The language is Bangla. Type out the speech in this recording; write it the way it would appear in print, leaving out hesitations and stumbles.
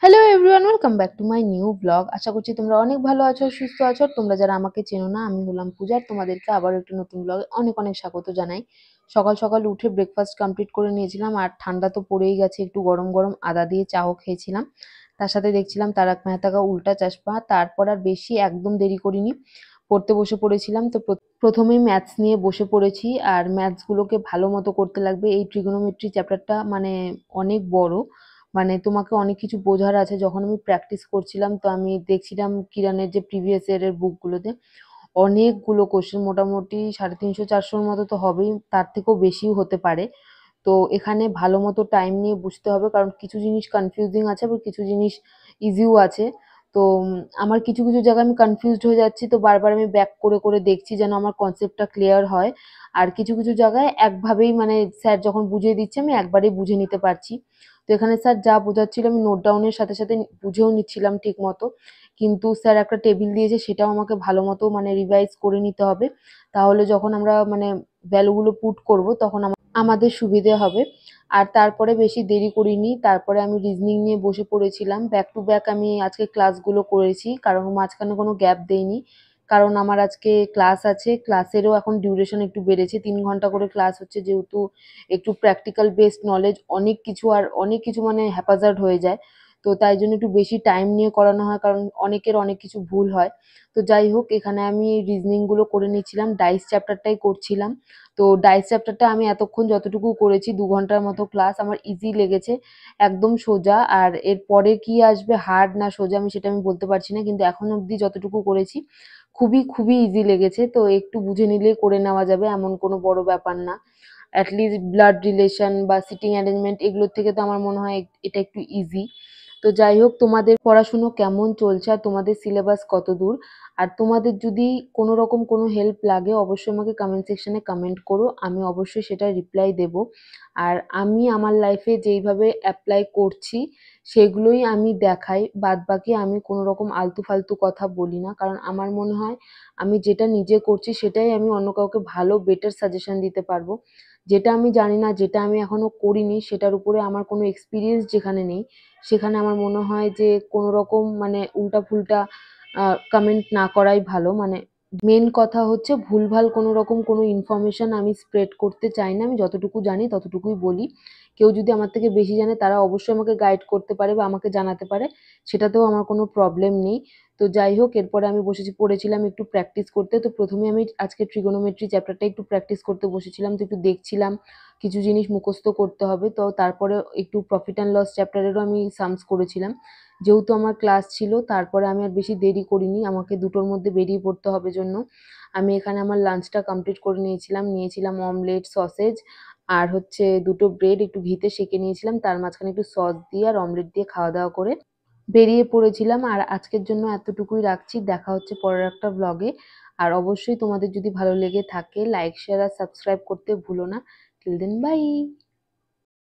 Hello everyone, welcome back to my new blog. আশা করছি তোমরা অনেক ভালো আছো, সুস্থ আছো। তোমরা যারা আমাকে চেনো না, আমি হলাম পূজা। তোমাদেরকে আবার একটা নতুন ব্লগে অনেক অনেক স্বাগত জানাই। সকাল সকাল উঠে ব্রেকফাস্ট কমপ্লিট করে নিয়েছিলাম, আর ঠান্ডা তো পড়েই গেছে। একটু গরম গরম আদা দিয়ে চাও খেয়েছিলাম। তার সাথে দেখছিলাম তারক মেহতা কা উল্টা চশমা। তারপর আর বেশি একদম দেরি করিনি, পড়তে বসে পড়েছিলাম। তো প্রথমেই ম্যাথস নিয়ে বসে পড়েছি, আর ম্যাথসগুলোকে ভালো মতো করতে লাগবে। এই ট্রিগোনোমেট্রি চ্যাপ্টারটা মানে অনেক বড়, মানে তোমাকে অনেক কিছু বোঝার আছে। যখন আমি প্র্যাকটিস করছিলাম, তো আমি দেখছিলাম কিরানের যে প্রিভিয়াস ইয়ারের বুকগুলোতে অনেকগুলো কোশ্চেন, মোটামুটি 350-400-র মতো তো হবেই, তার থেকেও বেশিও হতে পারে। তো এখানে ভালো মতো টাইম নিয়ে বুঝতে হবে, কারণ কিছু জিনিস কনফিউজিং আছে, আবার কিছু জিনিস ইজিও আছে। তো আমার কিছু কিছু জায়গায় আমি কনফিউজড হয়ে যাচ্ছি, তো বারবার আমি ব্যাক করে করে দেখছি যেন আমার কনসেপ্টটা ক্লিয়ার হয়। আর কিছু কিছু জায়গায় একভাবেই মানে স্যার যখন বুঝিয়ে দিচ্ছে আমি একবারেই বুঝে নিতে পারছি। তো এখানে স্যার যা বোঝাচ্ছিল আমি নোট ডাউনের সাথে সাথে বুঝেও নিচ্ছিলাম ঠিক মতো। কিন্তু স্যার একটা টেবিল দিয়েছে, সেটাও আমাকে ভালো মতো মানে রিভাইজ করে নিতে হবে। তাহলে যখন আমরা মানে ভ্যালুগুলো পুট করব, তখন আমাদের সুবিধে হবে। আর তারপরে বেশি দেরি করিনি, তারপরে আমি রিজনিং নিয়ে বসে পড়েছিলাম। ব্যাক টু ব্যাক আমি আজকে ক্লাসগুলো করেছি, কারণ মাঝখানে কোনো গ্যাপ দেইনি। কারণ আমার আজকে ক্লাস আছে, ক্লাসেরও এখন ডিউরেশন একটু বেড়েছে, 3 ঘন্টা করে ক্লাস হচ্ছে, যেহেতু একটু প্র্যাকটিক্যাল বেসড নলেজ অনেক কিছু, আর অনেক কিছু মানে হ্যাপাজার্ড হয়ে যায়। তো তাই জন্য একটু বেশি টাইম নিয়ে করানো হয়, কারণ অনেকের অনেক কিছু ভুল হয়। তো যাই হোক, এখানে আমি রিজনিংগুলো করে নিচ্ছিলাম, ডাইস চ্যাপ্টারটাই করছিলাম। তো ডাইস চ্যাপ্টারটা আমি এতক্ষণ যতটুকু করেছি, 2 ঘন্টার মতো ক্লাস, আমার ইজি লেগেছে, একদম সোজা। আর এরপরে কি আসবে, হার্ড না সোজা, আমি সেটা আমি বলতে পারছি না, কিন্তু এখন অবধি যতটুকু করেছি খুবই খুবই ইজি লেগেছে। তো একটু বুঝে নিলেই করে নেওয়া যাবে, এমন কোনো বড় ব্যাপার না। অ্যাটলিস্ট ব্লাড রিলেশন বা সিটিং অ্যারেঞ্জমেন্ট এগুলোর থেকে তো আমার মনে হয় এটা একটু ইজি। তো যাই হোক, তোমাদের পড়াশুনো কেমন চলছে, আর তোমাদের সিলেবাস কত দূর? আর তোমাদের যদি কোনো রকম কোনো হেল্প লাগে, অবশ্যই আমাকে কমেন্ট সেকশনে কমেন্ট করো, আমি অবশ্যই সেটা রিপ্লাই দেব। আর আমি আমার লাইফে যেইভাবে অ্যাপ্লাই করছি সেগুলোই আমি দেখাই, বাদ বাকি আমি কোনো রকম আলতু ফালতু কথা বলি না, কারণ আমার মনে হয় আমি যেটা নিজে করছি সেটাই আমি অন্য কাউকে ভালো বেটার সাজেশন দিতে পারবো। যেটা আমি জানি না, যেটা আমি এখনো করিনি, সেটার উপরে আমার কোনো এক্সপিরিয়েন্স যেখানে নেই, সেখানে আমার মনে হয় যে কোনো রকম মানে উল্টাফুল্টা কমেন্ট না করাই ভালো। মানে মেন কথা হচ্ছে ভুলভাল কোনো রকম কোনো ইনফরমেশন আমি স্প্রেড করতে চাই না। আমি যতটুকু জানি ততটুকুই বলি। কেউ যদি আমার থেকে বেশি জানে, তারা অবশ্যই আমাকে গাইড করতে পারে বা আমাকে জানাতে পারে, সেটাতেও আমার কোনো প্রবলেম নেই। তো যাই হোক, এরপরে আমি পড়েছিলাম একটু প্র্যাকটিস করতে। তো প্রথমে আমি আজকে ট্রিগোনোমেট্রি চ্যাপ্টারটা একটু প্র্যাকটিস করতে বসেছিলাম, তো একটু দেখছিলাম কিছু জিনিস মুখস্থ করতে হবে। তো তারপরে একটু প্রফিট অ্যান্ড লস চ্যাপ্টারেরও আমি সামস করেছিলাম। যেহেতু আমার ক্লাস ছিল, তারপরে আমি আর বেশি দেরি করিনি, আমাকে 2টোর মধ্যে বেরিয়ে পড়তে হবে জন্য আমি এখানে আমার লাঞ্চটা কমপ্লিট করে নিয়েছিলাম অমলেট, সসেজ, আর হচ্ছে 2টো ব্রেড একটু ঘিতে সেঁকে নিয়েছিলাম, তার মাঝখানে একটু সস দিয়ে আর অমলেট দিয়ে খাওয়া দাওয়া করে বেরিয়ে পড়েছিলাম। আর আজকের জন্য এতটুকুই রাখছি, দেখা হচ্ছে পরের একটা ব্লগে। আর অবশ্যই তোমাদের যদি ভালো লেগে থাকে, লাইক শেয়ার আর সাবস্ক্রাইব করতে ভুলো না। Till then, by.